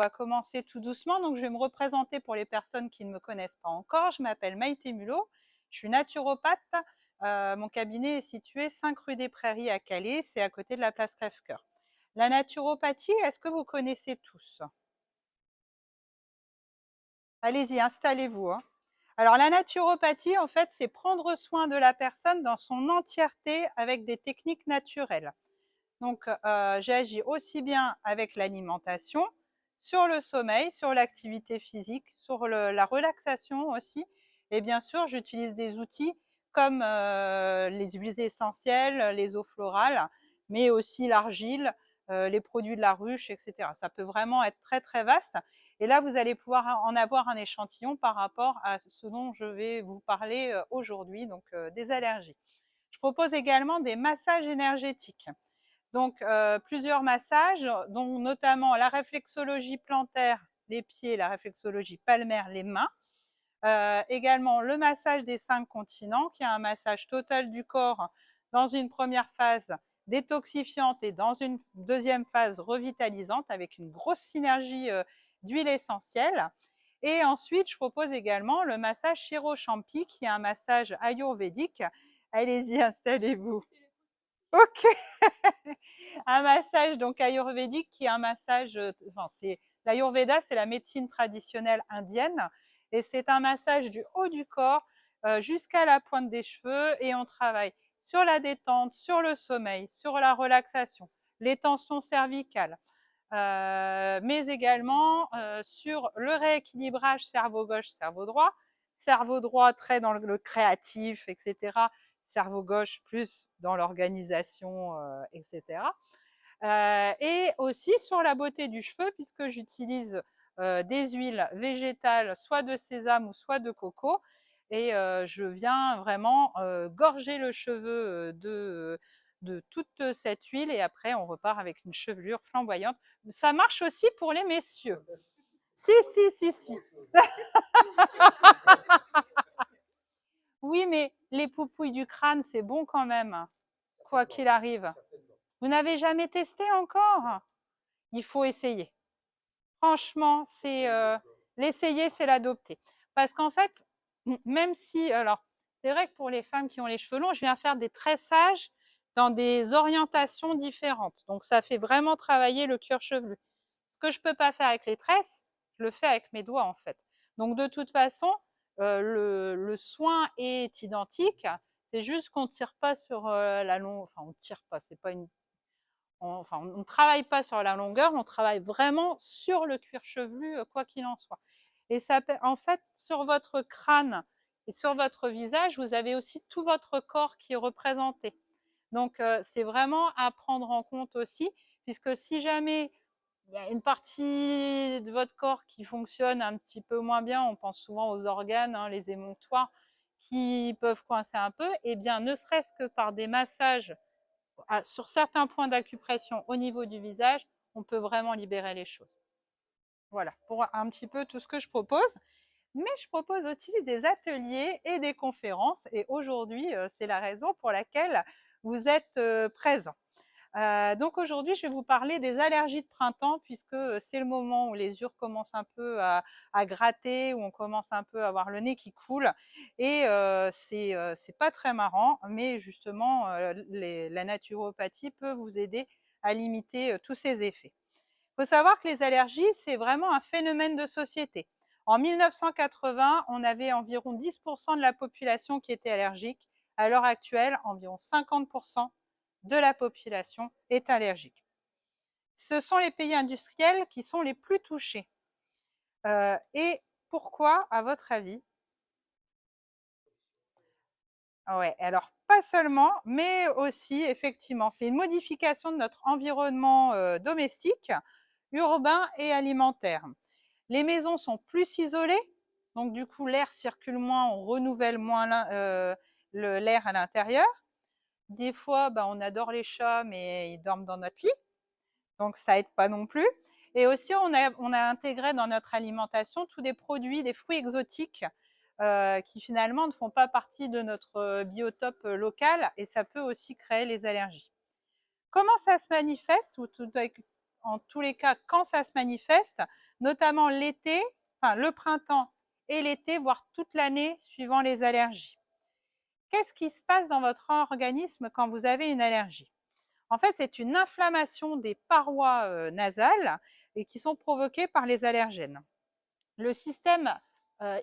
On va commencer tout doucement, donc je vais me représenter pour les personnes qui ne me connaissent pas encore. Je m'appelle Maïté Mulot, je suis naturopathe. Mon cabinet est situé 5 rue des Prairies à Calais, c'est à côté de la place Crèvecoeur. La naturopathie, est-ce que vous connaissez tous? Allez-y, installez-vous, hein. Alors la naturopathie, en fait, c'est prendre soin de la personne dans son entièreté avec des techniques naturelles. Donc, j'agis aussi bien avec l'alimentation, sur le sommeil, sur l'activité physique, sur la relaxation aussi. Et bien sûr, j'utilise des outils comme les huiles essentielles, les eaux florales, mais aussi l'argile, les produits de la ruche, etc. Ça peut vraiment être très très vaste. Et là, vous allez pouvoir en avoir un échantillon par rapport à ce dont je vais vous parler aujourd'hui, donc des allergies. Je propose également des massages énergétiques. Donc, plusieurs massages, dont notamment la réflexologie plantaire, les pieds, la réflexologie palmaire, les mains. Également le massage des 5 continents, qui est un massage total du corps dans une première phase détoxifiante et dans une deuxième phase revitalisante, avec une grosse synergie d'huile essentielle. Et ensuite, je propose également le massage Shiro-Champi, qui est un massage ayurvédique. Allez-y, installez-vous. Ok. Un massage donc ayurvédique qui est un massage, enfin, l'ayurveda, c'est la médecine traditionnelle indienne, et c'est un massage du haut du corps jusqu'à la pointe des cheveux, et on travaille sur la détente, sur le sommeil, sur la relaxation, les tensions cervicales, mais également sur le rééquilibrage cerveau gauche, cerveau droit très dans le créatif, etc., cerveau gauche plus dans l'organisation, etc. Et aussi sur la beauté du cheveu, puisque j'utilise des huiles végétales, soit de sésame ou soit de coco, et je viens vraiment gorger le cheveu de toute cette huile, et après on repart avec une chevelure flamboyante. Ça marche aussi pour les messieurs. Si, si, si, si. Oui, mais les poupouilles du crâne, c'est bon quand même, quoi qu'il arrive. Vous n'avez jamais testé encore? Il faut essayer. Franchement, c'est l'essayer, c'est l'adopter. Parce qu'en fait, même si, alors, c'est vrai que pour les femmes qui ont les cheveux longs, je viens faire des tressages dans des orientations différentes. Donc, ça fait vraiment travailler le cuir chevelu. Ce que je ne peux pas faire avec les tresses, je le fais avec mes doigts, en fait. Donc, de toute façon, le soin est identique. C'est juste qu'on ne tire pas sur la longue. Enfin, on ne tire pas, c'est pas une on ne travaille pas sur la longueur, on travaille vraiment sur le cuir chevelu, quoi qu'il en soit. Et ça, en fait, sur votre crâne et sur votre visage, vous avez aussi tout votre corps qui est représenté. Donc, c'est vraiment à prendre en compte aussi, puisque si jamais il y a une partie de votre corps qui fonctionne un petit peu moins bien, on pense souvent aux organes, hein, les émonctoires, qui peuvent coincer un peu, et bien, ne serait-ce que par des massages sur certains points d'acupression au niveau du visage, on peut vraiment libérer les choses. Voilà, pour un petit peu tout ce que je propose. Mais je propose aussi des ateliers et des conférences. Et aujourd'hui, c'est la raison pour laquelle vous êtes présents. Donc aujourd'hui, je vais vous parler des allergies de printemps, puisque c'est le moment où les yeux commencent un peu à gratter, où on commence un peu à avoir le nez qui coule, et c'est pas très marrant, mais justement, la naturopathie peut vous aider à limiter tous ces effets. Il faut savoir que les allergies, c'est vraiment un phénomène de société. En 1980, on avait environ 10% de la population qui était allergique. À l'heure actuelle, environ 50% de la population est allergique. Ce sont les pays industriels qui sont les plus touchés. Et pourquoi, à votre avis? Ouais, alors pas seulement, mais aussi, effectivement, c'est une modification de notre environnement domestique, urbain et alimentaire. Les maisons sont plus isolées, donc du coup l'air circule moins, on renouvelle moins l'air à l'intérieur. Des fois, on adore les chats, mais ils dorment dans notre lit, donc ça aide pas non plus. Et aussi, on a intégré dans notre alimentation tous des produits, des fruits exotiques qui finalement ne font pas partie de notre biotope local, et ça peut aussi créer les allergies. Comment ça se manifeste, ou en tous les cas, quand ça se manifeste? notamment l'été, enfin le printemps et l'été, voire toute l'année suivant les allergies. Qu'est-ce qui se passe dans votre organisme quand vous avez une allergie? En fait, c'est une inflammation des parois nasales et qui sont provoquées par les allergènes. Le système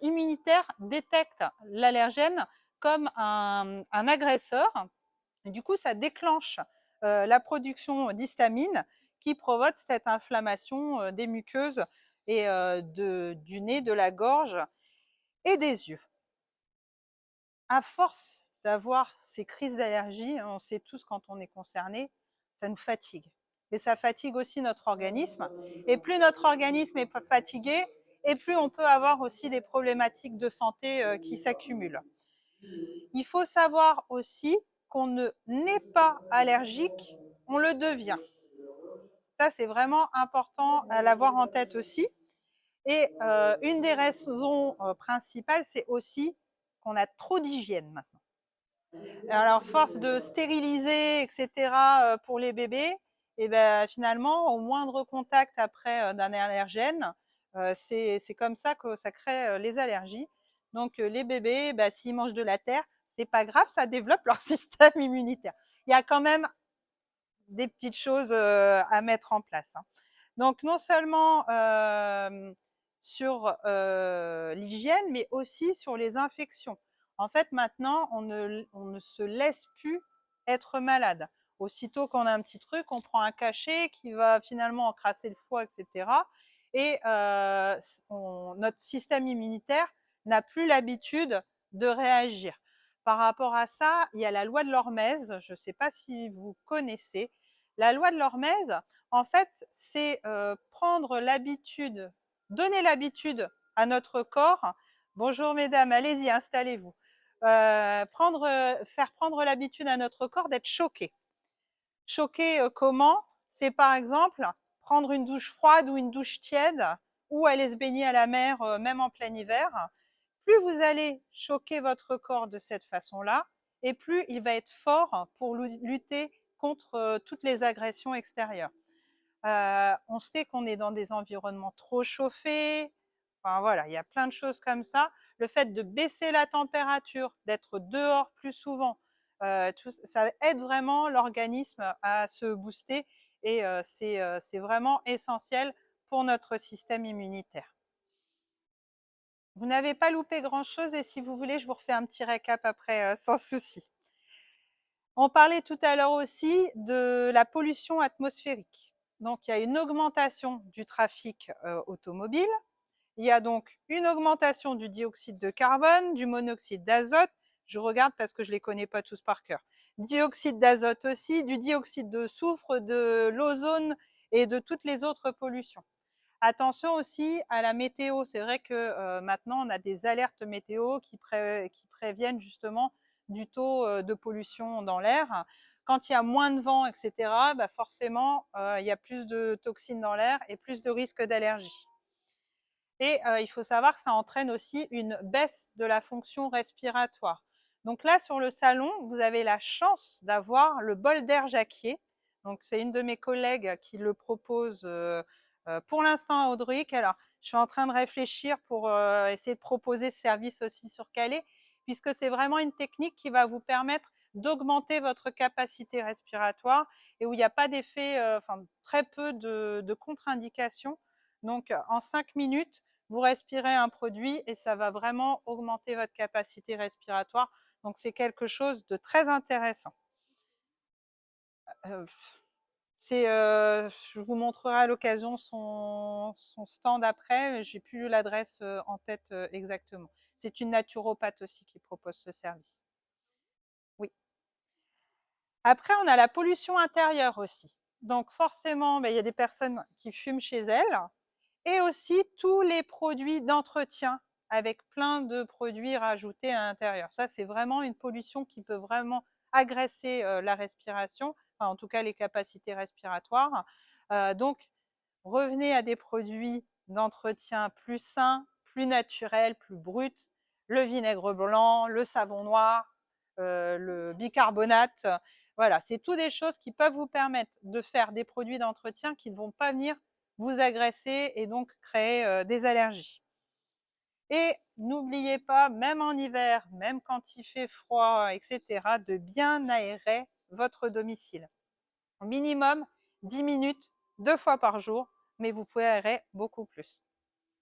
immunitaire détecte l'allergène comme un agresseur. Et du coup, ça déclenche la production d'histamine qui provoque cette inflammation des muqueuses et du nez, de la gorge et des yeux. À force d'avoir ces crises d'allergie, on sait tous quand on est concerné, ça nous fatigue. Et ça fatigue aussi notre organisme. Et plus notre organisme est fatigué, et plus on peut avoir aussi des problématiques de santé qui s'accumulent. Il faut savoir aussi qu'on ne n'est pas allergique, on le devient. Ça, c'est vraiment important à l'avoir en tête aussi. Et une des raisons principales, c'est aussi qu'on a trop d'hygiène maintenant. Alors, force de stériliser, etc., pour les bébés, et ben, finalement, au moindre contact après d'un allergène, c'est comme ça que ça crée les allergies. Donc, les bébés, ben, s'ils mangent de la terre, c'est pas grave, ça développe leur système immunitaire. Il y a quand même des petites choses à mettre en place. Hein. Donc, non seulement sur l'hygiène, mais aussi sur les infections. En fait, maintenant, on ne se laisse plus être malade. Aussitôt qu'on a un petit truc, on prend un cachet qui va finalement encrasser le foie, etc. Et notre système immunitaire n'a plus l'habitude de réagir. Par rapport à ça, il y a la loi de l'Hormèse, je ne sais pas si vous connaissez. La loi de l'Hormèse, en fait, c'est prendre l'habitude, donner l'habitude à notre corps. Bonjour mesdames, allez-y, installez-vous. Faire prendre l'habitude à notre corps d'être choqué. Choqué comment? C'est par exemple prendre une douche froide ou une douche tiède ou aller se baigner à la mer, même en plein hiver. Plus vous allez choquer votre corps de cette façon-là, et plus il va être fort pour lutter contre toutes les agressions extérieures. On sait qu'on est dans des environnements trop chauffés. Enfin voilà, il y a plein de choses comme ça. Le fait de baisser la température, d'être dehors plus souvent, ça aide vraiment l'organisme à se booster et c'est vraiment essentiel pour notre système immunitaire. Vous n'avez pas loupé grand-chose et si vous voulez, je vous refais un petit récap après sans souci. On parlait tout à l'heure aussi de la pollution atmosphérique. Donc, il y a une augmentation du trafic automobile. Il y a donc une augmentation du dioxyde de carbone, du monoxyde d'azote. Je regarde parce que je ne les connais pas tous par cœur. Dioxyde d'azote aussi, du dioxyde de soufre, de l'ozone et de toutes les autres pollutions. Attention aussi à la météo. C'est vrai que maintenant, on a des alertes météo qui préviennent justement du taux de pollution dans l'air. Quand il y a moins de vent, etc., bah forcément, il y a plus de toxines dans l'air et plus de risques d'allergie. Et il faut savoir que ça entraîne aussi une baisse de la fonction respiratoire. Donc là, sur le salon, vous avez la chance d'avoir le bol d'air Jacquier. Donc c'est une de mes collègues qui le propose pour l'instant à Audruic. Alors, je suis en train de réfléchir pour essayer de proposer ce service aussi sur Calais, puisque c'est vraiment une technique qui va vous permettre d'augmenter votre capacité respiratoire et où il n'y a pas d'effet, enfin très peu de contre-indications. Donc en 5 minutes, vous respirez un produit et ça va vraiment augmenter votre capacité respiratoire. Donc c'est quelque chose de très intéressant. Je vous montrerai à l'occasion son stand après, j'ai plus l'adresse en tête exactement. C'est une naturopathe aussi qui propose ce service. Oui. Après, on a la pollution intérieure aussi. Donc forcément, il y a des personnes qui fument chez elles et aussi tous les produits d'entretien avec plein de produits rajoutés à l'intérieur. Ça, c'est vraiment une pollution qui peut vraiment agresser la respiration, enfin, en tout cas les capacités respiratoires. Donc, revenez à des produits d'entretien plus sains, plus naturels, plus bruts, le vinaigre blanc, le savon noir, le bicarbonate. Voilà, c'est tout des choses qui peuvent vous permettre de faire des produits d'entretien qui ne vont pas venir vous agresser et donc créer des allergies. Et n'oubliez pas, même en hiver, même quand il fait froid, etc., de bien aérer votre domicile. Au minimum 10 minutes, 2 fois par jour, mais vous pouvez aérer beaucoup plus.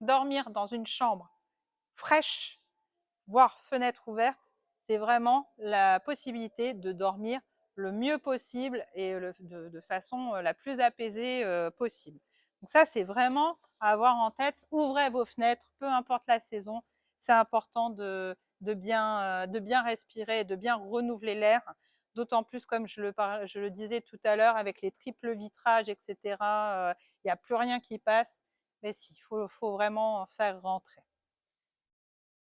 Dormir dans une chambre fraîche, voire fenêtre ouverte, c'est vraiment la possibilité de dormir le mieux possible et de façon la plus apaisée possible. Donc ça, c'est vraiment à avoir en tête. Ouvrez vos fenêtres, peu importe la saison. C'est important de bien respirer, de bien renouveler l'air. D'autant plus, comme je le disais tout à l'heure, avec les triples vitrages, etc., il n'y a plus rien qui passe. Mais si, il faut vraiment faire rentrer.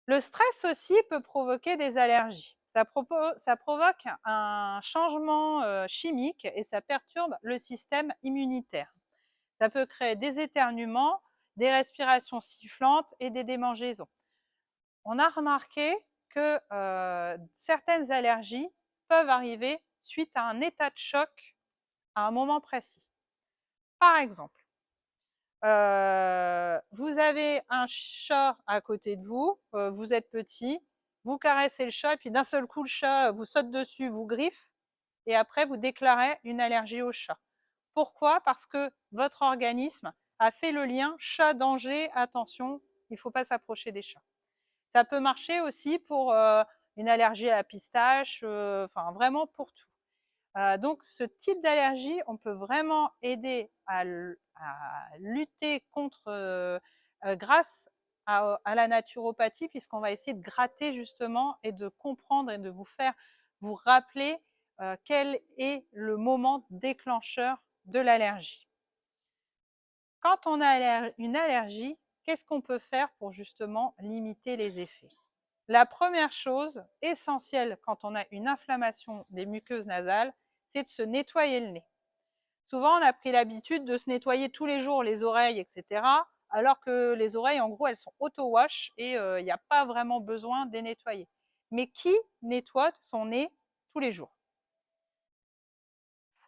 Le stress aussi peut provoquer des allergies. Ça provoque un changement chimique et ça perturbe le système immunitaire. Ça peut créer des éternuements, des respirations sifflantes et des démangeaisons. On a remarqué que certaines allergies peuvent arriver suite à un état de choc à un moment précis. Par exemple, vous avez un chat à côté de vous, vous êtes petit, vous caressez le chat, et puis d'un seul coup, le chat vous saute dessus, vous griffe, et après, vous déclarez une allergie au chat. Pourquoi? Parce que votre organisme a fait le lien chat danger, attention, il ne faut pas s'approcher des chats. Ça peut marcher aussi pour une allergie à la pistache, enfin vraiment pour tout. Donc ce type d'allergie, on peut vraiment aider à lutter contre grâce à la naturopathie, puisqu'on va essayer de gratter justement et de comprendre et de vous rappeler quel est le moment déclencheur de l'allergie. Quand on a une allergie, qu'est-ce qu'on peut faire pour justement limiter les effets? La première chose essentielle quand on a une inflammation des muqueuses nasales, c'est de se nettoyer le nez. Souvent, on a pris l'habitude de se nettoyer tous les jours les oreilles, etc., alors que les oreilles, en gros, elles sont auto-wash et il n'y a pas vraiment besoin de les nettoyer. Mais qui nettoie son nez tous les jours?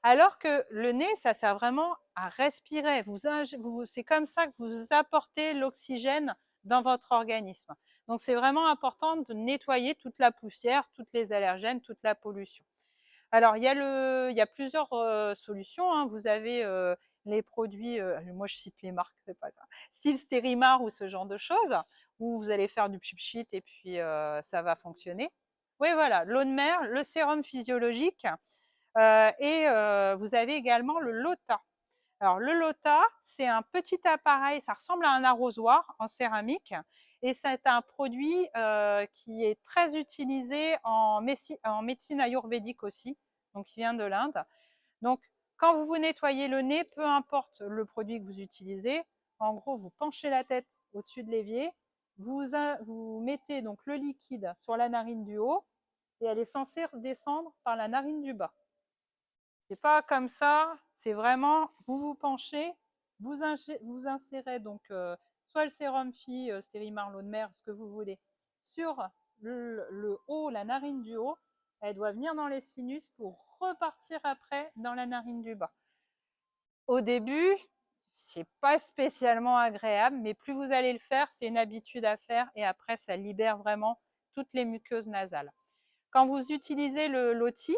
Alors que le nez, ça sert vraiment à respirer. C'est comme ça que vous apportez l'oxygène dans votre organisme. Donc, c'est vraiment important de nettoyer toute la poussière, toutes les allergènes, toute la pollution. Alors, il y a plusieurs solutions, hein. Vous avez les produits, moi je cite les marques, c'est pas grave, style Stérimar ou ce genre de choses, où vous allez faire du pchit et puis ça va fonctionner. Oui, voilà, l'eau de mer, le sérum physiologique, et vous avez également le Lota. Alors, le Lota, c'est un petit appareil, ça ressemble à un arrosoir en céramique, et c'est un produit qui est très utilisé en médecine ayurvédique aussi, donc qui vient de l'Inde. Donc, quand vous vous nettoyez le nez, peu importe le produit que vous utilisez, en gros, vous penchez la tête au-dessus de l'évier, vous mettez donc le liquide sur la narine du haut, et elle est censée descendre par la narine du bas. C'est pas comme ça, c'est vraiment, vous vous penchez, vous insérez donc soit le sérum Phi, Stérimar, l'eau de mer, ce que vous voulez, sur le haut, la narine du haut. Elle doit venir dans les sinus pour repartir après dans la narine du bas. Au début, c'est pas spécialement agréable, mais plus vous allez le faire, c'est une habitude à faire, et après, ça libère vraiment toutes les muqueuses nasales. Quand vous utilisez le loti,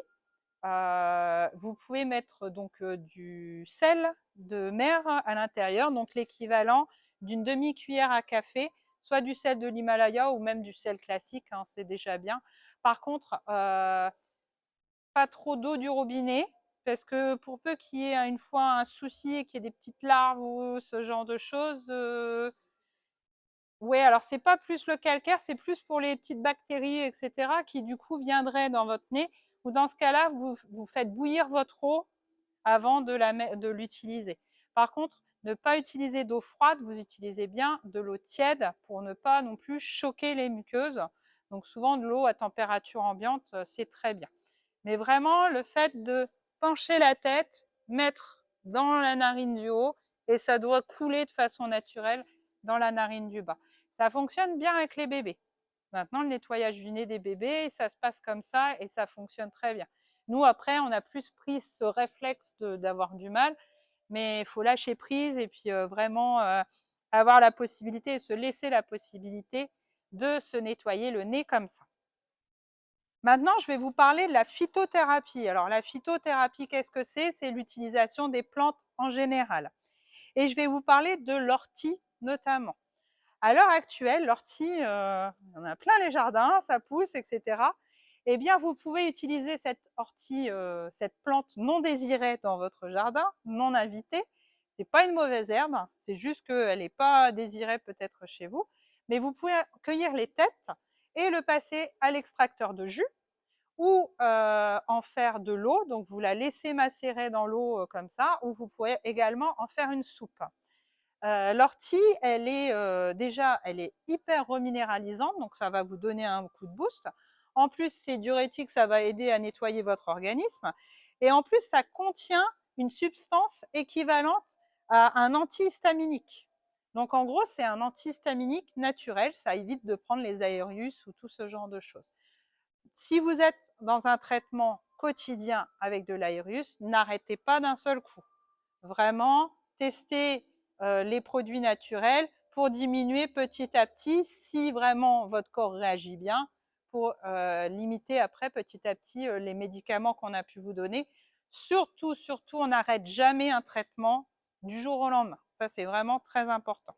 vous pouvez mettre donc du sel de mer à l'intérieur, donc l'équivalent d'une demi-cuillère à café, soit du sel de l'Himalaya ou même du sel classique, hein, c'est déjà bien. Par contre, pas trop d'eau du robinet, parce que pour peu qu'il y ait une fois un souci et qu'il y ait des petites larves ou ce genre de choses, oui, alors c'est pas plus le calcaire, c'est plus pour les petites bactéries, etc., qui du coup viendraient dans votre nez, ou dans ce cas-là, vous faites bouillir votre eau avant de l'utiliser. Par contre, ne pas utiliser d'eau froide, vous utilisez bien de l'eau tiède pour ne pas non plus choquer les muqueuses. Donc souvent, de l'eau à température ambiante, c'est très bien. Mais vraiment, le fait de pencher la tête, mettre dans la narine du haut, et ça doit couler de façon naturelle dans la narine du bas. Ça fonctionne bien avec les bébés. Maintenant, le nettoyage du nez des bébés, ça se passe comme ça et ça fonctionne très bien. Nous, après, on a plus pris ce réflexe d'avoir du mal, mais il faut lâcher prise et puis vraiment avoir la possibilité et se laisser la possibilité de se nettoyer le nez comme ça. Maintenant, je vais vous parler de la phytothérapie. Alors, la phytothérapie, qu'est-ce que c'est? C'est l'utilisation des plantes en général. Et je vais vous parler de l'ortie notamment. À l'heure actuelle, l'ortie, on a plein les jardins, ça pousse, etc. Eh bien, vous pouvez utiliser cette ortie, cette plante non désirée dans votre jardin, non invitée. C'est pas une mauvaise herbe, c'est juste qu'elle n'est pas désirée peut-être chez vous. Mais vous pouvez cueillir les têtes et le passer à l'extracteur de jus ou en faire de l'eau. Donc, vous la laissez macérer dans l'eau comme ça, ou vous pouvez également en faire une soupe. L'ortie, elle est déjà, elle est hyper reminéralisante, donc ça va vous donner un coup de boost. En plus, c'est diurétique, ça va aider à nettoyer votre organisme. Et en plus, ça contient une substance équivalente à un antihistaminique. Donc en gros, c'est un antihistaminique naturel, ça évite de prendre les aérius ou tout ce genre de choses. Si vous êtes dans un traitement quotidien avec de l'aérius, n'arrêtez pas d'un seul coup. Vraiment, testez les produits naturels pour diminuer petit à petit, si vraiment votre corps réagit bien, pour limiter après petit à petit les médicaments qu'on a pu vous donner. Surtout, surtout, on n'arrête jamais un traitement du jour au lendemain. Ça, c'est vraiment très important.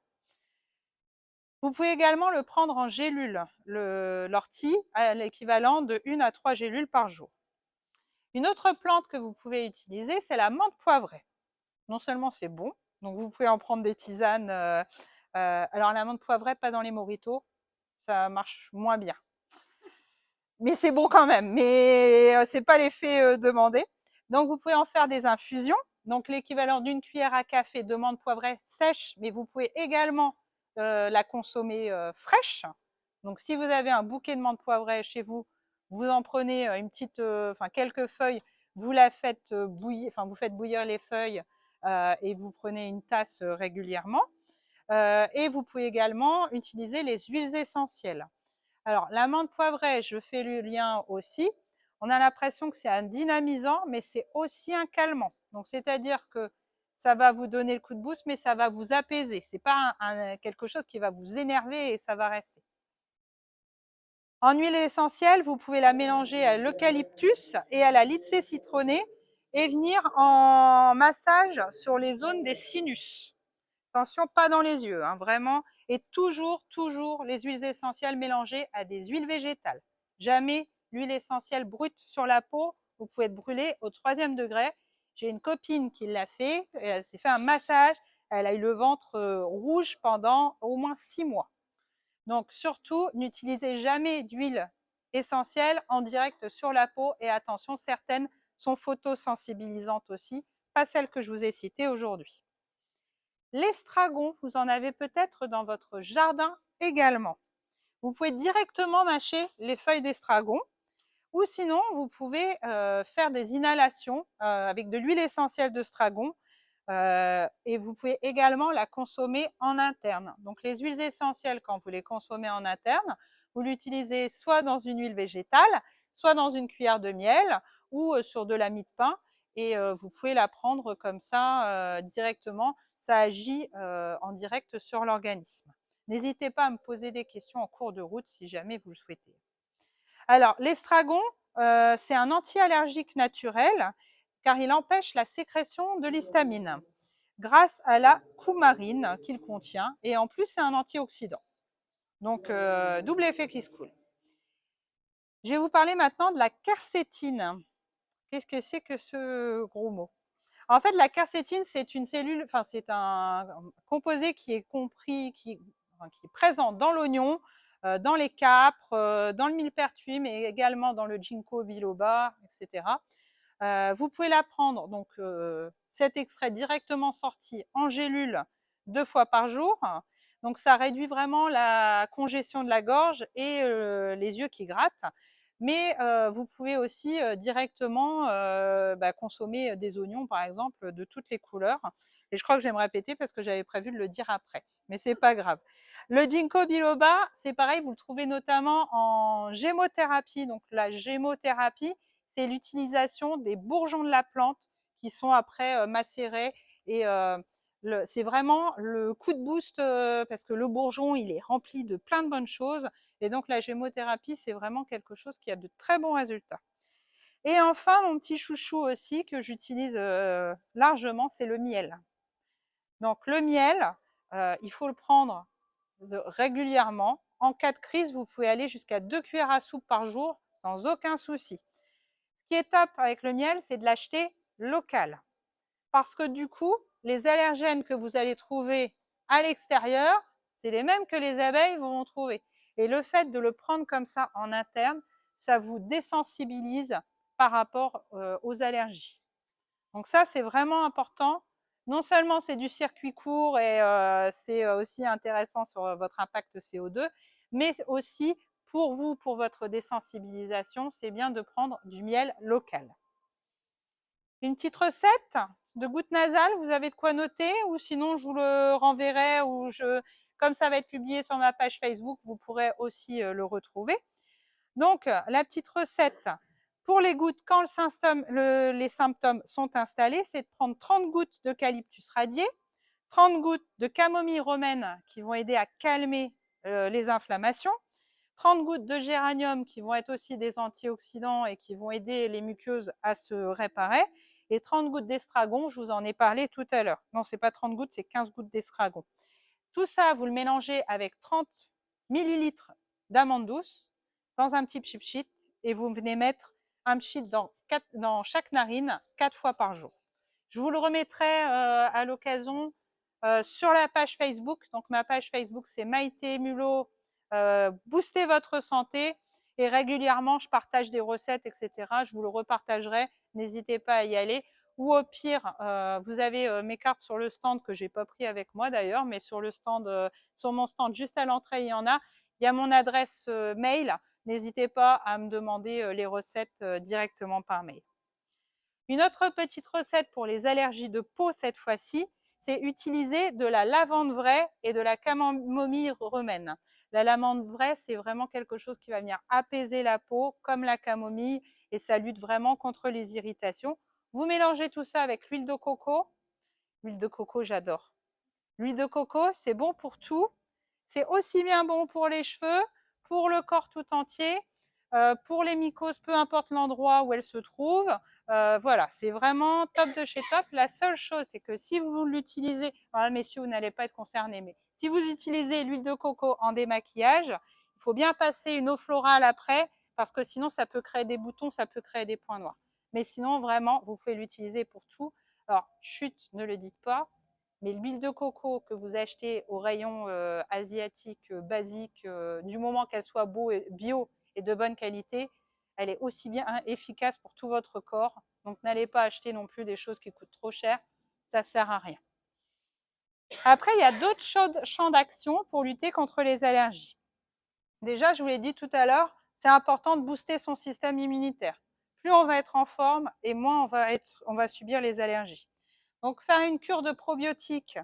Vous pouvez également le prendre en gélule, l'ortie, à l'équivalent de 1 à 3 gélules par jour. Une autre plante que vous pouvez utiliser, c'est la menthe poivrée. Non seulement c'est bon, donc vous pouvez en prendre des tisanes. Alors la menthe poivrée, pas dans les mojitos, ça marche moins bien. Mais c'est bon quand même, mais c'est pas l'effet demandé. Donc vous pouvez en faire des infusions, donc l'équivalent d'une cuillère à café de menthe poivrée sèche, mais vous pouvez également la consommer fraîche. Donc si vous avez un bouquet de menthe poivrée chez vous, vous en prenez une petite, quelques feuilles, vous la faites bouillir, vous faites bouillir les feuilles et vous prenez une tasse régulièrement. Et vous pouvez également utiliser les huiles essentielles. Alors, la menthe poivrée, je fais le lien aussi. On a l'impression que c'est un dynamisant, mais c'est aussi un calmant. Donc, c'est-à-dire que ça va vous donner le coup de boost, mais ça va vous apaiser. Ce n'est pas quelque chose qui va vous énerver et ça va rester. En huile essentielle, vous pouvez la mélanger à l'eucalyptus et à la lycée citronnée et venir en massage sur les zones des sinus. Attention, pas dans les yeux, hein, vraiment. Et toujours, toujours les huiles essentielles mélangées à des huiles végétales. Jamais l'huile essentielle brute sur la peau. Vous pouvez être brûlé au 3e degré. J'ai une copine qui l'a fait. Elle s'est fait un massage. Elle a eu le ventre rouge pendant au moins 6 mois. Donc surtout, n'utilisez jamais d'huile essentielle en direct sur la peau. Et attention, certaines sont photosensibilisantes aussi, pas celles que je vous ai citées aujourd'hui. L'estragon, vous en avez peut-être dans votre jardin également. Vous pouvez directement mâcher les feuilles d'estragon ou sinon vous pouvez faire des inhalations avec de l'huile essentielle d'estragon et vous pouvez également la consommer en interne. Donc les huiles essentielles, quand vous les consommez en interne, vous l'utilisez soit dans une huile végétale, soit dans une cuillère de miel ou sur de la mie de pain et vous pouvez la prendre comme ça directement. Ça agit en direct sur l'organisme. N'hésitez pas à me poser des questions en cours de route si jamais vous le souhaitez. Alors, l'estragon, c'est un anti-allergique naturel car il empêche la sécrétion de l'histamine grâce à la coumarine qu'il contient et en plus c'est un antioxydant. Donc, double effet qui se coule. Je vais vous parler maintenant de la quercétine. Qu'est-ce que c'est que ce gros mot? En fait, la quercétine, c'est une cellule, c'est un composé qui est compris, qui est présent dans l'oignon, dans les capres, dans le millepertuis, mais également dans le ginkgo biloba, etc. Vous pouvez la prendre, donc cet extrait directement sorti en gélule 2 fois par jour. Donc ça réduit vraiment la congestion de la gorge et les yeux qui grattent. Mais vous pouvez aussi directement consommer des oignons, par exemple, de toutes les couleurs. Et je crois que je vais me répéter parce que j'avais prévu de le dire après, mais c'est pas grave. Le ginkgo biloba, c'est pareil, vous le trouvez notamment en gémothérapie. Donc la gémothérapie, c'est l'utilisation des bourgeons de la plante qui sont après macérés Et c'est vraiment le coup de boost parce que le bourgeon, il est rempli de plein de bonnes choses. Et donc, la gémothérapie, c'est vraiment quelque chose qui a de très bons résultats. Et enfin, mon petit chouchou aussi que j'utilise largement, c'est le miel. Donc, le miel, il faut le prendre régulièrement. En cas de crise, vous pouvez aller jusqu'à 2 cuillères à soupe par jour sans aucun souci. Ce qui est top avec le miel, c'est de l'acheter local. Parce que du coup, les allergènes que vous allez trouver à l'extérieur, c'est les mêmes que les abeilles vont trouver. Et le fait de le prendre comme ça en interne, ça vous désensibilise par rapport aux allergies. Donc ça, c'est vraiment important. Non seulement c'est du circuit court et c'est aussi intéressant sur votre impact CO2, mais aussi pour vous, pour votre désensibilisation, c'est bien de prendre du miel local. Une petite recette de gouttes nasales, vous avez de quoi noter, ou sinon je vous le renverrai, ou comme ça va être publié sur ma page Facebook, vous pourrez aussi le retrouver. Donc, la petite recette pour les gouttes, quand les symptômes sont installés, c'est de prendre 30 gouttes d'eucalyptus radié, 30 gouttes de camomille romaine qui vont aider à calmer les inflammations, 30 gouttes de géranium qui vont être aussi des antioxydants et qui vont aider les muqueuses à se réparer, et 30 gouttes d'estragon, je vous en ai parlé tout à l'heure. Non, ce n'est pas 30 gouttes, c'est 15 gouttes d'estragon. Tout ça, vous le mélangez avec 30 millilitres d'amandes douces dans un petit pchit et vous venez mettre un pchit dans chaque narine 4 fois par jour. Je vous le remettrai à l'occasion sur la page Facebook. Donc ma page Facebook, c'est Maïté Mulot, Booster votre santé. Et régulièrement, je partage des recettes, etc. Je vous le repartagerai. N'hésitez pas à y aller. Ou au pire, vous avez mes cartes sur le stand que j'ai pas pris avec moi d'ailleurs, mais sur le stand, sur mon stand juste à l'entrée, il y en a. Il y a mon adresse mail. N'hésitez pas à me demander les recettes directement par mail. Une autre petite recette pour les allergies de peau cette fois-ci, c'est utiliser de la lavande vraie et de la camomille romaine. La lavande vraie, c'est vraiment quelque chose qui va venir apaiser la peau, comme la camomille, et ça lutte vraiment contre les irritations. Vous mélangez tout ça avec l'huile de coco. L'huile de coco, j'adore. L'huile de coco, c'est bon pour tout. C'est aussi bien bon pour les cheveux, pour le corps tout entier, pour les mycoses, peu importe l'endroit où elles se trouvent. Voilà, c'est vraiment top de chez top. La seule chose, c'est que si vous l'utilisez, alors messieurs, vous n'allez pas être concernés, mais si vous utilisez l'huile de coco en démaquillage, il faut bien passer une eau florale après, parce que sinon, ça peut créer des boutons, ça peut créer des points noirs. Mais sinon, vraiment, vous pouvez l'utiliser pour tout. Alors, chut, ne le dites pas, mais l'huile de coco que vous achetez au rayon asiatique basique, du moment qu'elle soit bio et de bonne qualité, elle est aussi bien efficace pour tout votre corps. Donc n'allez pas acheter non plus des choses qui coûtent trop cher, ça ne sert à rien. Après, il y a d'autres champs d'action pour lutter contre les allergies. Déjà, je vous l'ai dit tout à l'heure, c'est important de booster son système immunitaire. Plus on va être en forme et moins on va subir les allergies. Donc faire une cure de probiotiques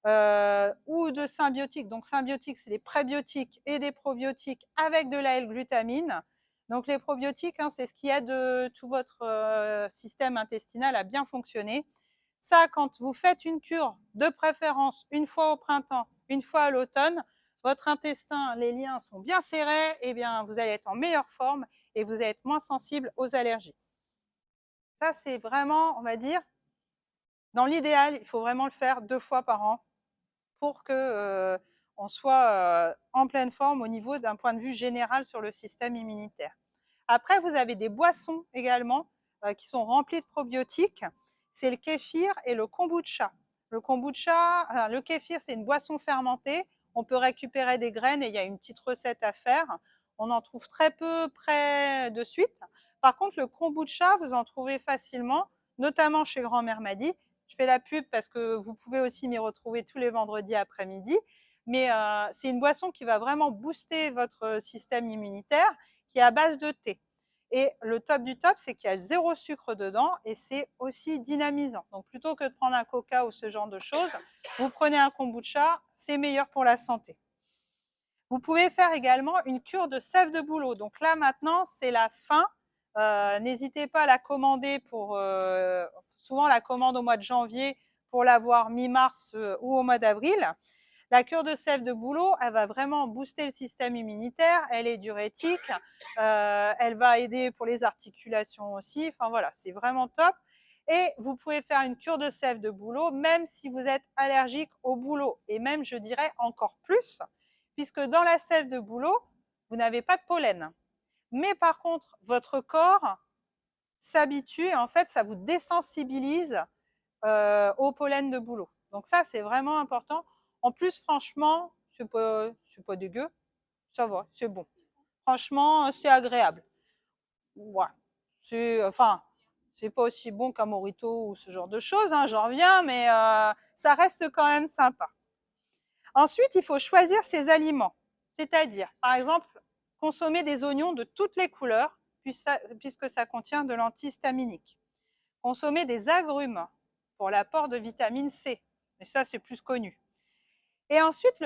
ou de symbiotiques. Donc symbiotiques, c'est des prébiotiques et des probiotiques avec de la L-glutamine. Donc les probiotiques, hein, c'est ce qui aide tout votre système intestinal à bien fonctionner. Ça, quand vous faites une cure, de préférence une fois au printemps, une fois à l'automne, votre intestin, les liens sont bien serrés, et bien vous allez être en meilleure forme et vous allez être moins sensible aux allergies. Ça, c'est vraiment, on va dire, dans l'idéal, il faut vraiment le faire 2 fois par an pour que on soit en pleine forme au niveau d'un point de vue général sur le système immunitaire. Après, vous avez des boissons également qui sont remplies de probiotiques. C'est le kéfir et le kombucha. Le kéfir, c'est une boisson fermentée. On peut récupérer des graines et il y a une petite recette à faire. On en trouve très peu près de suite. Par contre, le kombucha, vous en trouvez facilement, notamment chez Grand-mère Madi. Je fais la pub parce que vous pouvez aussi m'y retrouver tous les vendredis après-midi. Mais c'est une boisson qui va vraiment booster votre système immunitaire, qui est à base de thé. Et le top du top, c'est qu'il y a 0 sucre dedans et c'est aussi dynamisant. Donc plutôt que de prendre un coca ou ce genre de choses, vous prenez un kombucha, c'est meilleur pour la santé. Vous pouvez faire également une cure de sève de bouleau. Donc là maintenant, c'est la fin. N'hésitez pas à la commander souvent la commande au mois de janvier pour l'avoir mi-mars ou au mois d'avril. La cure de sève de bouleau, elle va vraiment booster le système immunitaire, elle est diurétique, elle va aider pour les articulations aussi, enfin voilà, c'est vraiment top. Et vous pouvez faire une cure de sève de bouleau même si vous êtes allergique au bouleau, et même je dirais encore plus, puisque dans la sève de bouleau, vous n'avez pas de pollen. Mais par contre, votre corps s'habitue et en fait, ça vous désensibilise au pollen de bouleau. Donc ça, c'est vraiment important. En plus, franchement, c'est pas dégueu, ça va, c'est bon. Franchement, c'est agréable. Ouais. Enfin, c'est pas aussi bon qu'un Morito ou ce genre de choses, hein, j'en reviens, mais ça reste quand même sympa. Ensuite, il faut choisir ses aliments. C'est-à-dire, par exemple, consommer des oignons de toutes les couleurs, puisque ça contient de l'antihistaminique. Consommer des agrumes pour l'apport de vitamine C. Mais ça, c'est plus connu. Et ensuite,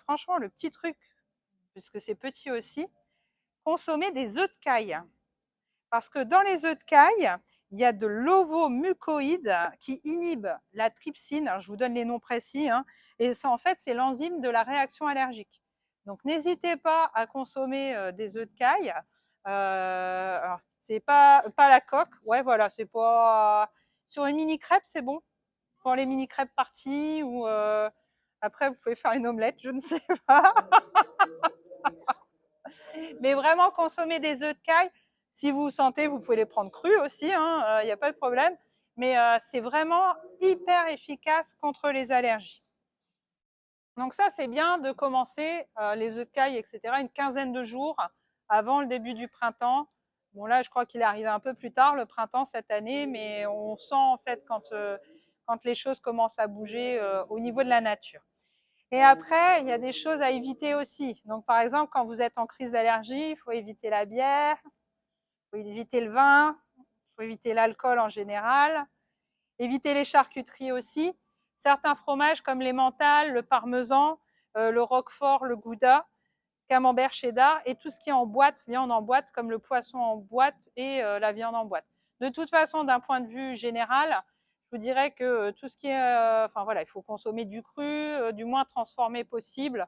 franchement, le petit truc, puisque c'est petit aussi, consommer des œufs de caille. Parce que dans les œufs de caille, il y a de l'ovomucoïde qui inhibe la trypsine. Alors, je vous donne les noms précis, hein, et ça, en fait, c'est l'enzyme de la réaction allergique. Donc, n'hésitez pas à consommer des œufs de caille. Alors, c'est pas la coque. Ouais, voilà, c'est pas sur une mini crêpe, c'est bon. Pour les mini crêpes parties ou après, vous pouvez faire une omelette, je ne sais pas. Mais vraiment, consommer des œufs de caille. Si vous sentez, vous pouvez les prendre crus aussi, hein, il n'y a pas de problème. Mais c'est vraiment hyper efficace contre les allergies. Donc ça, c'est bien de commencer les œufs de caille, etc., une quinzaine de jours avant le début du printemps. Bon, là, je crois qu'il est arrivé un peu plus tard, le printemps, cette année, mais on sent, en fait, quand les choses commencent à bouger au niveau de la nature. Et après, il y a des choses à éviter aussi. Donc, par exemple, quand vous êtes en crise d'allergie, il faut éviter la bière, il faut éviter le vin, il faut éviter l'alcool en général, éviter les charcuteries aussi. Certains fromages comme l'emmental, le parmesan, le roquefort, le gouda, camembert, cheddar et tout ce qui est en boîte, viande en boîte, comme le poisson en boîte et la viande en boîte. De toute façon, d'un point de vue général, je vous dirais que tout ce qui est, enfin voilà, il faut consommer du cru, du moins transformé possible,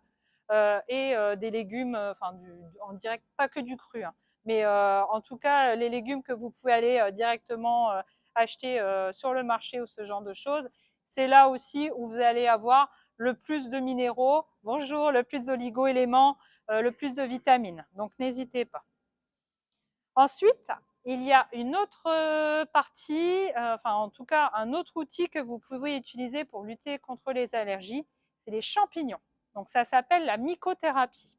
et des légumes, enfin en direct, pas que du cru, hein, mais en tout cas les légumes que vous pouvez aller directement acheter sur le marché ou ce genre de choses. C'est là aussi où vous allez avoir le plus de minéraux, bonjour, le plus d'oligo-éléments, le plus de vitamines. Donc n'hésitez pas. Ensuite, il y a une autre partie, enfin en tout cas un autre outil que vous pouvez utiliser pour lutter contre les allergies, c'est les champignons. Donc ça s'appelle la mycothérapie. Ce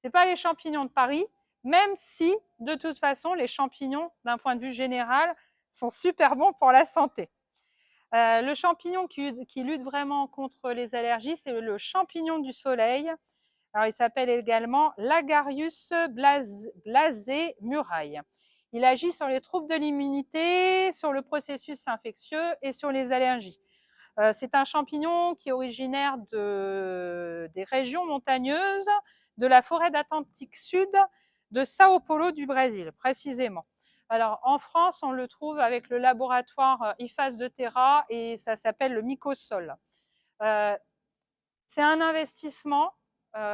n'est pas les champignons de Paris, même si de toute façon les champignons, d'un point de vue général, sont super bons pour la santé. Le champignon qui lutte vraiment contre les allergies, c'est le champignon du soleil. Alors, il s'appelle également l'Agarius blasé muraille. Il agit sur les troubles de l'immunité, sur le processus infectieux et sur les allergies. C'est un champignon qui est originaire des régions montagneuses de la forêt d'Atlantique Sud de Sao Paulo du Brésil, précisément. Alors, en France, on le trouve avec le laboratoire IFAS de Terra et ça s'appelle le mycosol. C'est un investissement,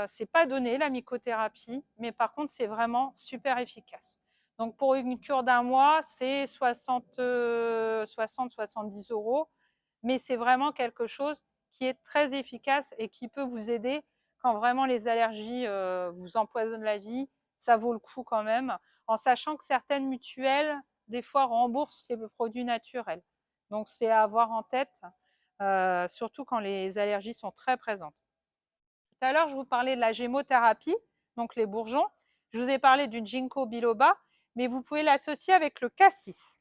c'est pas donné la mycothérapie, mais par contre, c'est vraiment super efficace. Donc, pour une cure d'un mois, c'est 60-70 €, mais c'est vraiment quelque chose qui est très efficace et qui peut vous aider quand vraiment les allergies vous empoisonnent la vie. Ça vaut le coup quand même, en sachant que certaines mutuelles, des fois, remboursent les produits naturels. Donc, c'est à avoir en tête, surtout quand les allergies sont très présentes. Tout à l'heure, je vous parlais de la gémothérapie, donc les bourgeons. Je vous ai parlé du ginkgo biloba, mais vous pouvez l'associer avec le cassis,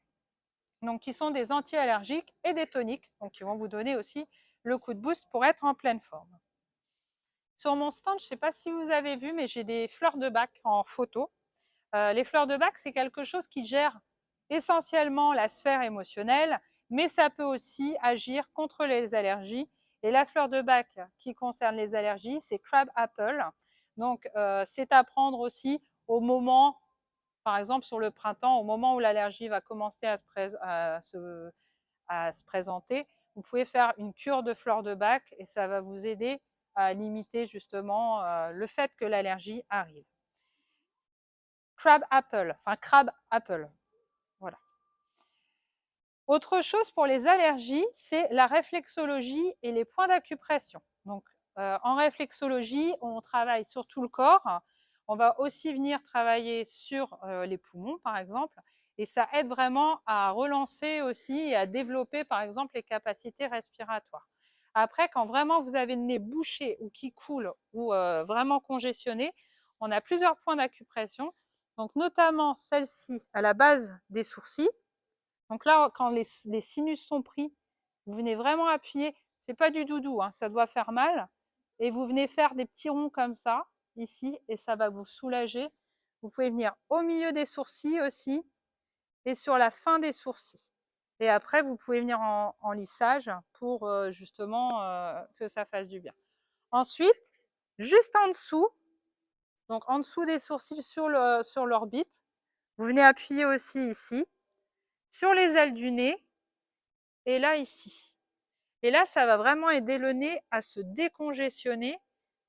donc qui sont des anti-allergiques et des toniques, donc qui vont vous donner aussi le coup de boost pour être en pleine forme. Sur mon stand, je ne sais pas si vous avez vu, mais j'ai des fleurs de bac en photo. Les fleurs de bac, c'est quelque chose qui gère essentiellement la sphère émotionnelle, mais ça peut aussi agir contre les allergies. Et la fleur de bac qui concerne les allergies, c'est Crab Apple. Donc, c'est à prendre aussi au moment, par exemple sur le printemps, au moment où l'allergie va commencer à se présenter, vous pouvez faire une cure de fleurs de bac et ça va vous aider à limiter justement le fait que l'allergie arrive. Crab apple, enfin crabe apple, voilà. Autre chose pour les allergies, c'est la réflexologie et les points d'acupression. Donc, en réflexologie, on travaille sur tout le corps. On va aussi venir travailler sur les poumons, par exemple, et ça aide vraiment à relancer aussi et à développer, par exemple, les capacités respiratoires. Après, quand vraiment vous avez le nez bouché ou qui coule ou vraiment congestionné, on a plusieurs points d'acupression. Donc, notamment celle-ci à la base des sourcils. Donc là, quand les sinus sont pris, vous venez vraiment appuyer. C'est pas du doudou, hein, ça doit faire mal. Et vous venez faire des petits ronds comme ça, ici, et ça va vous soulager. Vous pouvez venir au milieu des sourcils aussi, et sur la fin des sourcils. Et après, vous pouvez venir en lissage pour justement que ça fasse du bien. Ensuite, juste en dessous, donc en dessous des sourcils sur l'orbite, vous venez appuyer aussi ici, sur les ailes du nez, et là ici. Et là, ça va vraiment aider le nez à se décongestionner.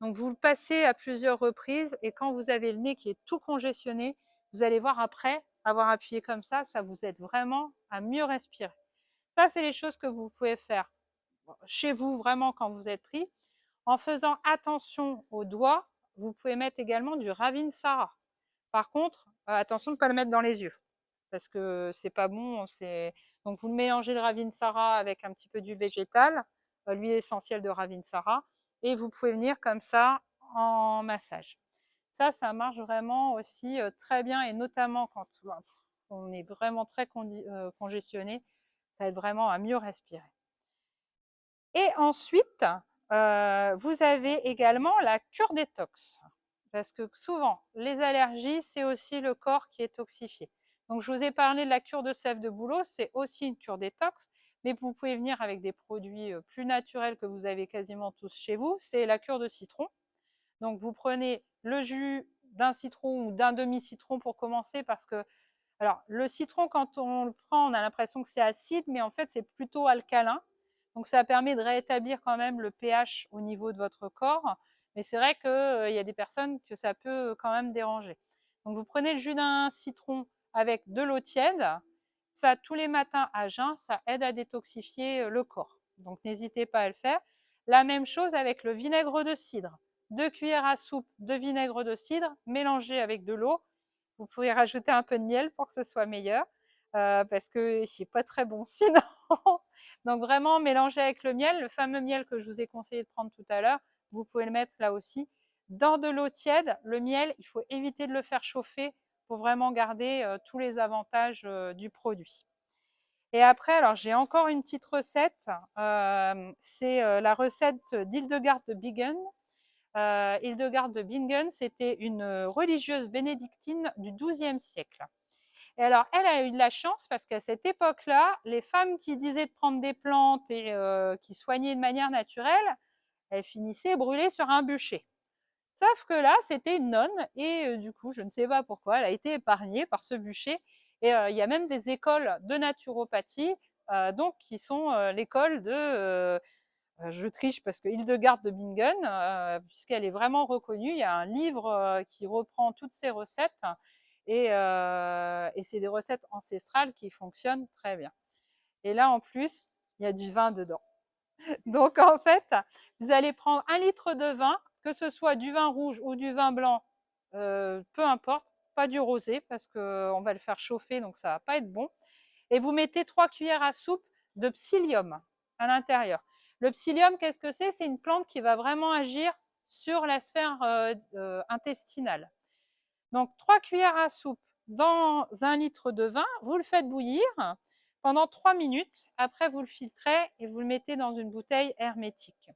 Donc vous le passez à plusieurs reprises et quand vous avez le nez qui est tout congestionné, vous allez voir après avoir appuyé comme ça vous aide vraiment à mieux respirer. Ça, c'est les choses que vous pouvez faire chez vous vraiment quand vous êtes pris. En faisant attention aux doigts, vous pouvez mettre également du Ravinsara. Par contre, attention de ne pas le mettre dans les yeux parce que c'est pas bon. Donc vous mélangez le Ravinsara avec un petit peu d'huile végétale, l'huile essentielle de Ravinsara, et vous pouvez venir comme ça en massage. Ça marche vraiment aussi très bien, et notamment quand on est vraiment très congestionné, ça aide vraiment à mieux respirer. Et ensuite, vous avez également la cure détox. Parce que souvent, les allergies, c'est aussi le corps qui est toxifié. Donc, je vous ai parlé de la cure de sève de bouleau, c'est aussi une cure détox, mais vous pouvez venir avec des produits plus naturels que vous avez quasiment tous chez vous. C'est la cure de citron. Donc, vous prenez le jus d'un citron ou d'un demi-citron pour commencer, parce que, alors, le citron, quand on le prend, on a l'impression que c'est acide, mais en fait, c'est plutôt alcalin. Donc, ça permet de rétablir quand même le pH au niveau de votre corps. Mais c'est vrai qu'il y a des personnes que ça peut quand même déranger. Donc, vous prenez le jus d'un citron avec de l'eau tiède. Ça, tous les matins à jeun, ça aide à détoxifier le corps. Donc, n'hésitez pas à le faire. La même chose avec le vinaigre de cidre. 2 cuillères à soupe de vinaigre de cidre mélangé avec de l'eau. Vous pouvez rajouter un peu de miel pour que ce soit meilleur, parce que c'est pas très bon sinon. Donc vraiment mélanger avec le miel, le fameux miel que je vous ai conseillé de prendre tout à l'heure, vous pouvez le mettre là aussi. Dans de l'eau tiède, le miel, il faut éviter de le faire chauffer pour vraiment garder tous les avantages du produit. Et après, alors j'ai encore une petite recette, c'est la recette d'Hildegarde de Bingen. Hildegarde de Bingen, c'était une religieuse bénédictine du XIIe siècle. Et alors, elle a eu de la chance parce qu'à cette époque-là, les femmes qui disaient de prendre des plantes et qui soignaient de manière naturelle, elles finissaient brûlées sur un bûcher. Sauf que là, c'était une nonne et du coup, je ne sais pas pourquoi, elle a été épargnée par ce bûcher. Et il y a même des écoles de naturopathie, donc qui sont l'école de je triche parce que Hildegarde de Bingen, puisqu'elle est vraiment reconnue, il y a un livre qui reprend toutes ces recettes et c'est des recettes ancestrales qui fonctionnent très bien. Et là, en plus, il y a du vin dedans. Donc, en fait, vous allez prendre 1 litre de vin, que ce soit du vin rouge ou du vin blanc, peu importe, pas du rosé parce qu'on va le faire chauffer, donc ça ne va pas être bon. Et vous mettez 3 cuillères à soupe de psyllium à l'intérieur. Le psyllium, qu'est-ce que c'est? C'est une plante qui va vraiment agir sur la sphère intestinale. Donc 3 cuillères à soupe dans 1 litre de vin, vous le faites bouillir pendant 3 minutes. Après, vous le filtrez et vous le mettez dans une bouteille hermétique.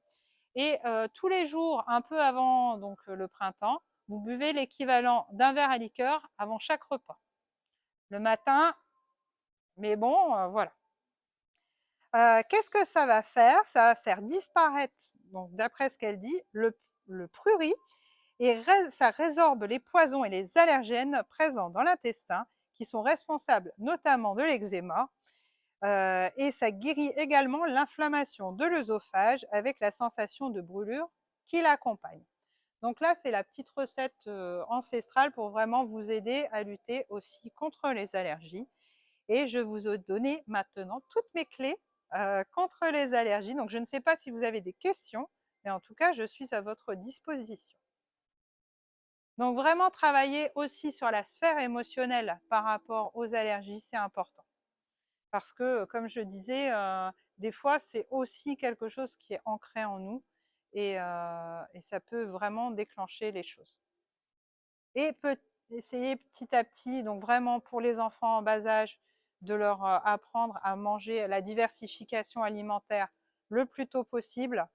Et tous les jours, un peu avant donc, le printemps, vous buvez l'équivalent d'un verre à liqueur avant chaque repas. Le matin, mais bon, voilà. Qu'est-ce que ça va faire? Ça va faire disparaître, donc d'après ce qu'elle dit, le prurit, et ça résorbe les poisons et les allergènes présents dans l'intestin, qui sont responsables notamment de l'eczéma. et ça guérit également l'inflammation de l'œsophage avec la sensation de brûlure qui l'accompagne. Donc là, c'est la petite recette ancestrale pour vraiment vous aider à lutter aussi contre les allergies. Et je vous ai donné maintenant toutes mes clés contre les allergies. Donc je ne sais pas si vous avez des questions, mais en tout cas, je suis à votre disposition. Donc vraiment travailler aussi sur la sphère émotionnelle par rapport aux allergies, c'est important. Parce que, comme je disais, des fois, c'est aussi quelque chose qui est ancré en nous et ça peut vraiment déclencher les choses. Et essayer petit à petit, donc vraiment pour les enfants en bas âge, de leur apprendre à manger la diversification alimentaire le plus tôt possible,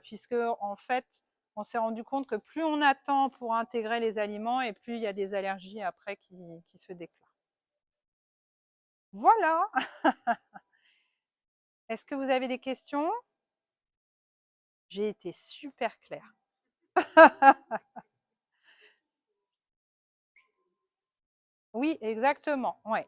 puisque en fait, on s'est rendu compte que plus on attend pour intégrer les aliments et plus il y a des allergies après qui se déclarent. Voilà. Est-ce que vous avez des questions? J'ai été super claire. Oui, exactement, ouais.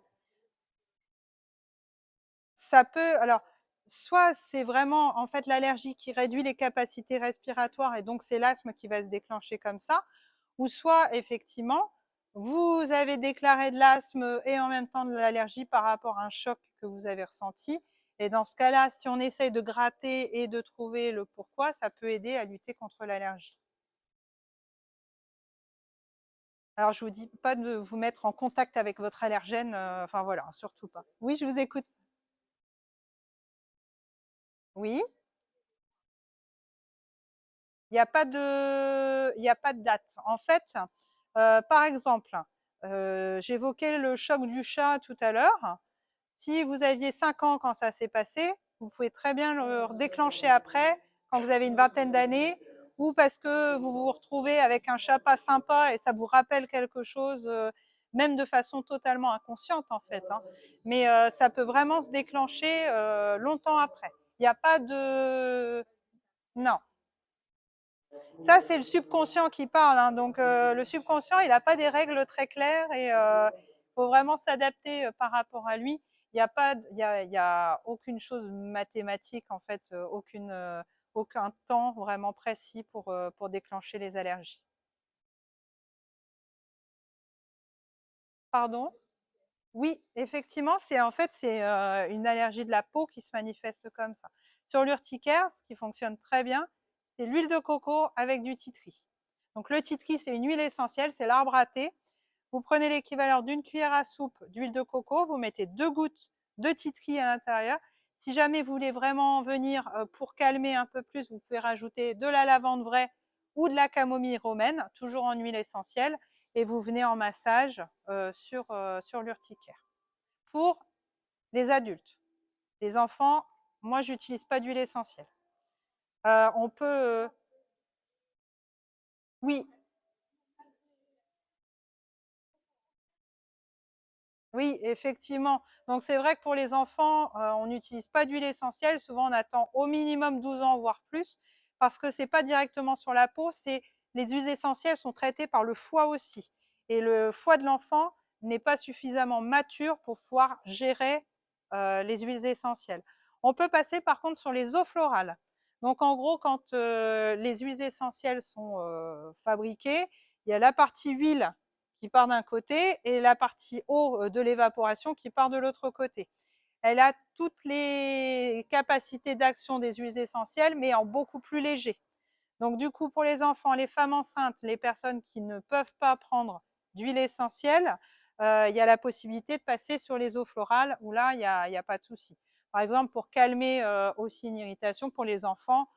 Ça peut alors, soit c'est vraiment, en fait, l'allergie qui réduit les capacités respiratoires et donc c'est l'asthme qui va se déclencher comme ça, ou soit effectivement, vous avez déclaré de l'asthme et en même temps de l'allergie par rapport à un choc que vous avez ressenti et dans ce cas-là, si on essaye de gratter et de trouver le pourquoi, ça peut aider à lutter contre l'allergie. Alors je vous dis pas de vous mettre en contact avec votre allergène, enfin voilà, surtout pas. Oui, je vous écoute. Oui? Il y a pas de date. En fait, par exemple, j'évoquais le choc du chat tout à l'heure. Si vous aviez 5 ans quand ça s'est passé, vous pouvez très bien le déclencher après, quand vous avez une vingtaine d'années, ou parce que vous vous retrouvez avec un chat pas sympa et ça vous rappelle quelque chose, même de façon totalement inconsciente en fait. Hein. Mais ça peut vraiment se déclencher longtemps après. Il n'y a pas de... Non, ça, c'est le subconscient qui parle. Hein. Donc, le subconscient, il n'a pas des règles très claires et il faut vraiment s'adapter par rapport à lui. Il n'y a pas, il y a aucune chose mathématique, en fait, aucun temps vraiment précis pour déclencher les allergies. Pardon? Oui, effectivement, c'est en fait c'est une allergie de la peau qui se manifeste comme ça. Sur l'urticaire, ce qui fonctionne très bien, c'est l'huile de coco avec du titri. Donc le titri, c'est une huile essentielle, c'est l'arbre à thé. Vous prenez l'équivalent d'une cuillère à soupe d'huile de coco, vous mettez 2 gouttes de titri à l'intérieur. Si jamais vous voulez vraiment venir pour calmer un peu plus, vous pouvez rajouter de la lavande vraie ou de la camomille romaine, toujours en huile essentielle, et vous venez en massage sur l'urticaire. Pour les adultes, les enfants, moi, j'utilise pas d'huile essentielle. On peut, oui, oui, effectivement. Donc c'est vrai que pour les enfants, on n'utilise pas d'huile essentielle. Souvent, on attend au minimum 12 ans, voire plus, parce que c'est pas directement sur la peau. C'est les huiles essentielles sont traitées par le foie aussi, et le foie de l'enfant n'est pas suffisamment mature pour pouvoir gérer les huiles essentielles. On peut passer par contre sur les eaux florales. Donc en gros, quand les huiles essentielles sont fabriquées, il y a la partie huile qui part d'un côté et la partie eau de l'évaporation qui part de l'autre côté. Elle a toutes les capacités d'action des huiles essentielles, mais en beaucoup plus léger. Donc du coup, pour les enfants, les femmes enceintes, les personnes qui ne peuvent pas prendre d'huile essentielle, il y a la possibilité de passer sur les eaux florales, où là, il y a pas de souci. Par exemple, pour calmer aussi une irritation pour les enfants,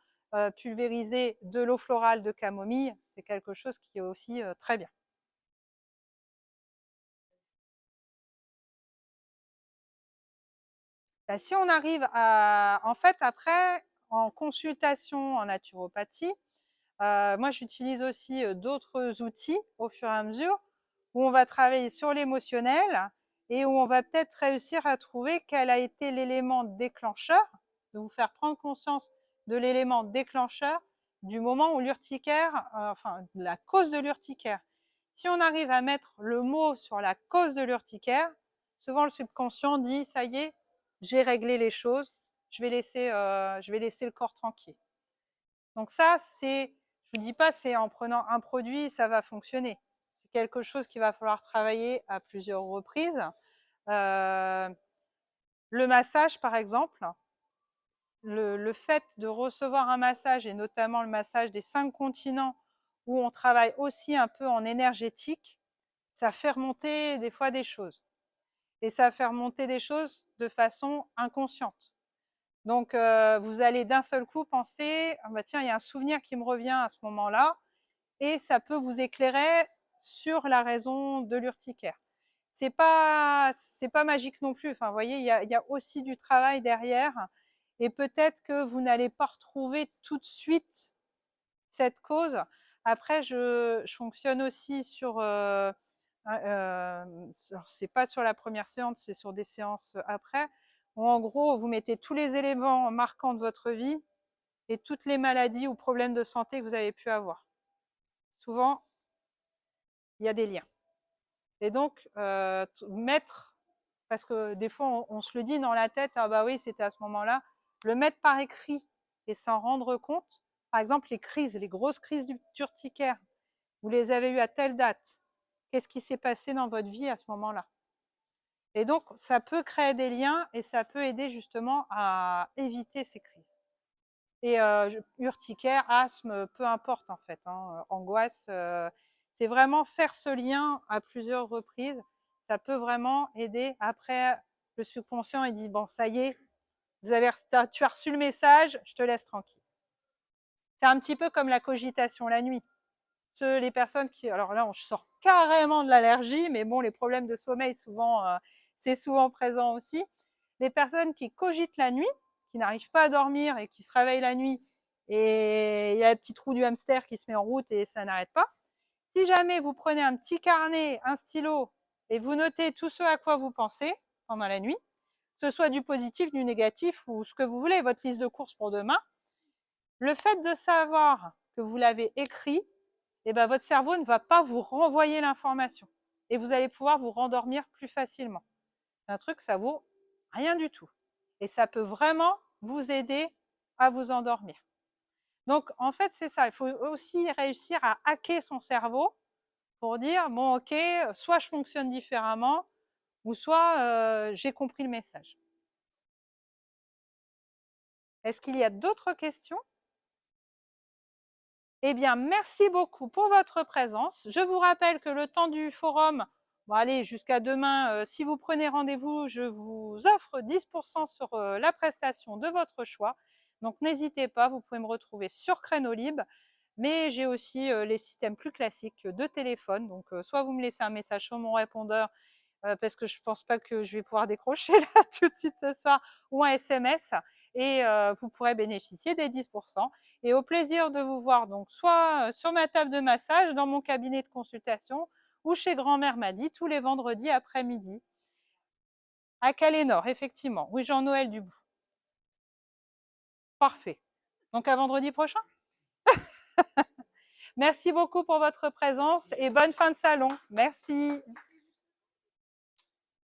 pulvériser de l'eau florale de camomille, c'est quelque chose qui est aussi très bien. Bah, si on arrive à, en fait, après, en consultation en naturopathie, moi j'utilise aussi d'autres outils au fur et à mesure où on va travailler sur l'émotionnel et où on va peut-être réussir à trouver quel a été l'élément déclencheur, de vous faire prendre conscience de l'élément déclencheur du moment où l'urticaire, enfin la cause de l'urticaire. Si on arrive à mettre le mot sur la cause de l'urticaire, souvent le subconscient dit ça y est, j'ai réglé les choses, je vais laisser le corps tranquille. Donc ça, je vous dis pas, c'est en prenant un produit, ça va fonctionner. C'est quelque chose qu'il va falloir travailler à plusieurs reprises. Le massage, par exemple, le fait de recevoir un massage, et notamment le massage des 5 continents, où on travaille aussi un peu en énergétique, ça fait remonter des fois des choses. Et ça fait remonter des choses de façon inconsciente. Donc, vous allez d'un seul coup penser, ah bah tiens, il y a un souvenir qui me revient à ce moment-là, et ça peut vous éclairer sur la raison de l'urticaire. C'est pas magique non plus. Enfin, vous voyez, il y a aussi du travail derrière, et peut-être que vous n'allez pas retrouver tout de suite cette cause. Après, je fonctionne aussi sur c'est pas sur la première séance, c'est sur des séances après, où en gros, vous mettez tous les éléments marquants de votre vie et toutes les maladies ou problèmes de santé que vous avez pu avoir. Souvent, il y a des liens. Et donc, mettre, parce que des fois, on se le dit dans la tête, ah bah oui, c'était à ce moment-là, le mettre par écrit et s'en rendre compte. Par exemple, les crises, les grosses crises d'urticaire, vous les avez eues à telle date. Qu'est-ce qui s'est passé dans votre vie à ce moment-là? Et donc, ça peut créer des liens et ça peut aider justement à éviter ces crises. Et urticaire, asthme, peu importe en fait, hein, angoisse, c'est vraiment faire ce lien à plusieurs reprises. Ça peut vraiment aider. Après, le subconscient, il dit, bon, ça y est, tu as reçu le message, je te laisse tranquille. C'est un petit peu comme la cogitation la nuit. Les personnes qui, alors là, on sort carrément de l'allergie, mais bon, les problèmes de sommeil, souvent, c'est souvent présent aussi. Les personnes qui cogitent la nuit, qui n'arrivent pas à dormir et qui se réveillent la nuit, et il y a le petit trou du hamster qui se met en route et ça n'arrête pas. Si jamais vous prenez un petit carnet, un stylo, et vous notez tout ce à quoi vous pensez pendant la nuit, que ce soit du positif, du négatif ou ce que vous voulez, votre liste de courses pour demain, le fait de savoir que vous l'avez écrit, eh ben, votre cerveau ne va pas vous renvoyer l'information et vous allez pouvoir vous rendormir plus facilement. C'est un truc, ça vaut rien du tout. Et ça peut vraiment vous aider à vous endormir. Donc, en fait, c'est ça. Il faut aussi réussir à hacker son cerveau pour dire, bon, ok, soit je fonctionne différemment, ou soit j'ai compris le message. Est-ce qu'il y a d'autres questions? Eh bien, merci beaucoup pour votre présence. Je vous rappelle que le temps du forum, bon, allez, jusqu'à demain, si vous prenez rendez-vous, je vous offre 10% sur la prestation de votre choix. Donc, n'hésitez pas, vous pouvez me retrouver sur Créneaulib, mais j'ai aussi les systèmes plus classiques de téléphone. Donc, soit vous me laissez un message sur mon répondeur, parce que je ne pense pas que je vais pouvoir décrocher là tout de suite ce soir, ou un SMS, et vous pourrez bénéficier des 10%. Et au plaisir de vous voir donc soit sur ma table de massage, dans mon cabinet de consultation, ou chez Grand-mère Madi tous les vendredis après-midi. À Calais-Nord, effectivement. Oui, Jean-Noël Dubout. Parfait. Donc à vendredi prochain. Merci beaucoup pour votre présence et bonne fin de salon. Merci.